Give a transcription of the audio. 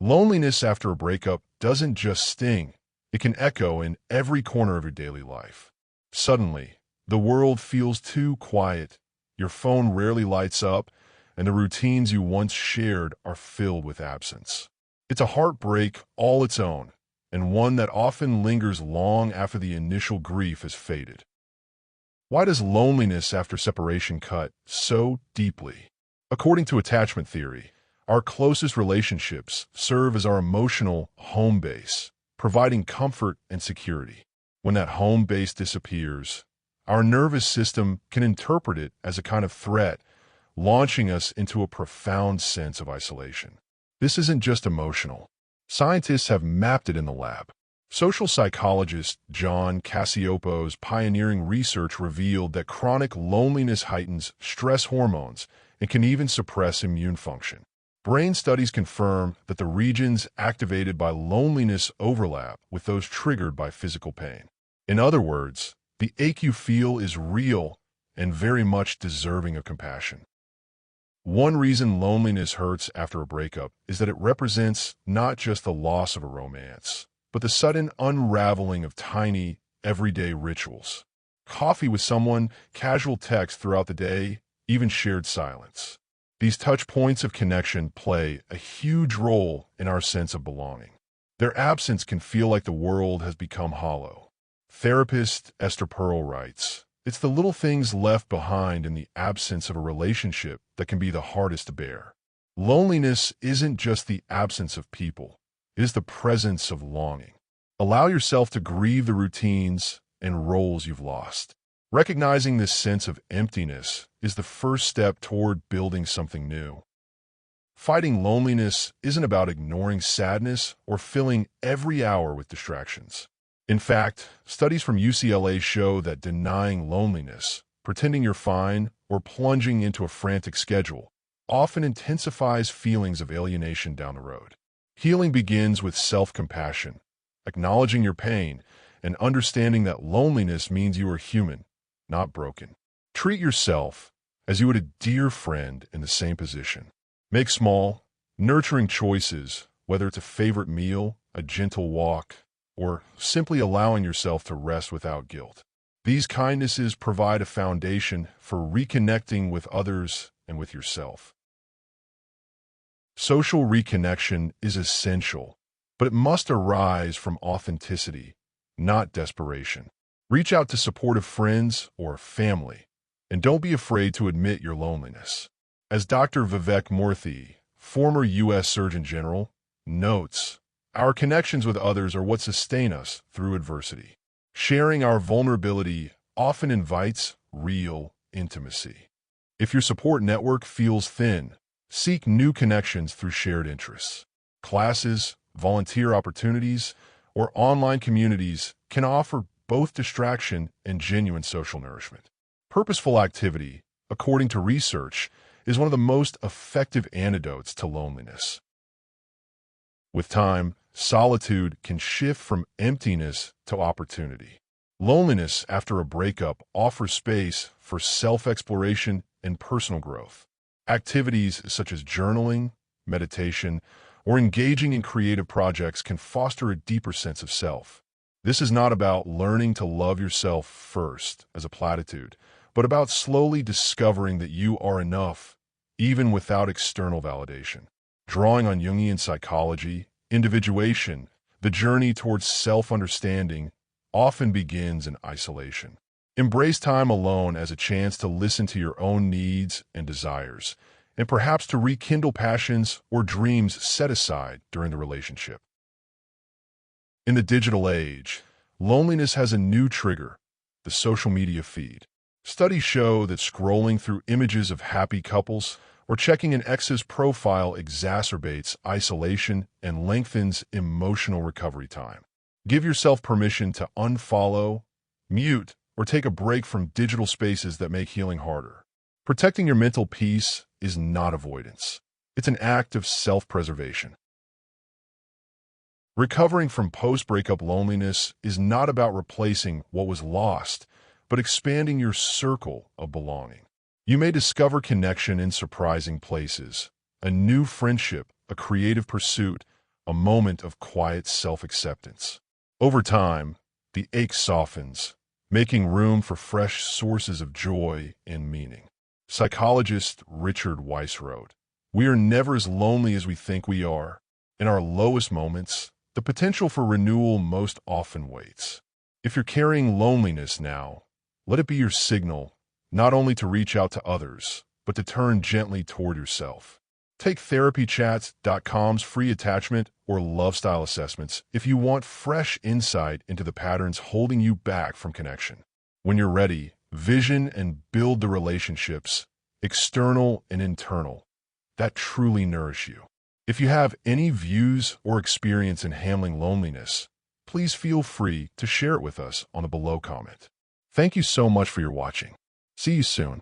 Loneliness after a breakup doesn't just sting, it can echo in every corner of your daily life. Suddenly, the world feels too quiet, your phone rarely lights up, and the routines you once shared are filled with absence. It's a heartbreak all its own, and one that often lingers long after the initial grief has faded. Why does loneliness after separation cut so deeply? According to attachment theory, our closest relationships serve as our emotional home base, providing comfort and security. When that home base disappears, our nervous system can interpret it as a kind of threat, launching us into a profound sense of isolation. This isn't just emotional. Scientists have mapped it in the lab. Social psychologist John Cacioppo's pioneering research revealed that chronic loneliness heightens stress hormones and can even suppress immune function. Brain studies confirm that the regions activated by loneliness overlap with those triggered by physical pain. In other words, the ache you feel is real and very much deserving of compassion. One reason loneliness hurts after a breakup is that it represents not just the loss of a romance, but the sudden unraveling of tiny, everyday rituals. Coffee with someone, casual text throughout the day, even shared silence. These touch points of connection play a huge role in our sense of belonging. Their absence can feel like the world has become hollow. Therapist Esther Pearl writes, "It's the little things left behind in the absence of a relationship that can be the hardest to bear." Loneliness isn't just the absence of people. It is the presence of longing. Allow yourself to grieve the routines and roles you've lost. Recognizing this sense of emptiness is the first step toward building something new. Fighting loneliness isn't about ignoring sadness or filling every hour with distractions. In fact, studies from UCLA show that denying loneliness, pretending you're fine, or plunging into a frantic schedule often intensifies feelings of alienation down the road. Healing begins with self-compassion, acknowledging your pain, and understanding that loneliness means you are human, not broken. Treat yourself as you would a dear friend in the same position. Make small, nurturing choices, whether it's a favorite meal, a gentle walk, or simply allowing yourself to rest without guilt. These kindnesses provide a foundation for reconnecting with others and with yourself. Social reconnection is essential, but it must arise from authenticity, not desperation. Reach out to supportive friends or family, and don't be afraid to admit your loneliness. As Dr. Vivek Murthy, former U.S. Surgeon General, notes, our connections with others are what sustain us through adversity. Sharing our vulnerability often invites real intimacy. If your support network feels thin, seek new connections through shared interests. Classes, volunteer opportunities, or online communities can offer both distraction and genuine social nourishment. Purposeful activity, according to research, is one of the most effective antidotes to loneliness. With time, solitude can shift from emptiness to opportunity. Loneliness after a breakup offers space for self-exploration and personal growth. Activities such as journaling, meditation, or engaging in creative projects can foster a deeper sense of self. This is not about learning to love yourself first as a platitude, but about slowly discovering that you are enough, even without external validation. Drawing on Jungian psychology, individuation, the journey towards self-understanding often begins in isolation. Embrace time alone as a chance to listen to your own needs and desires, and perhaps to rekindle passions or dreams set aside during the relationship. In the digital age, loneliness has a new trigger, the social media feed. Studies show that scrolling through images of happy couples or checking an ex's profile exacerbates isolation and lengthens emotional recovery time. Give yourself permission to unfollow, mute, or take a break from digital spaces that make healing harder. Protecting your mental peace is not avoidance. It's an act of self-preservation. Recovering from post-breakup loneliness is not about replacing what was lost, but expanding your circle of belonging. You may discover connection in surprising places, a new friendship, a creative pursuit, a moment of quiet self-acceptance. Over time, the ache softens, making room for fresh sources of joy and meaning. Psychologist Richard Weiss wrote, "We are never as lonely as we think we are. In our lowest moments, the potential for renewal most often waits." If you're carrying loneliness now, let it be your signal not only to reach out to others, but to turn gently toward yourself. Take therapychats.com's free attachment or love style assessments if you want fresh insight into the patterns holding you back from connection. When you're ready, vision and build the relationships, external and internal, that truly nourish you. If you have any views or experience in handling loneliness, please feel free to share it with us on the below comment. Thank you so much for your watching. See you soon.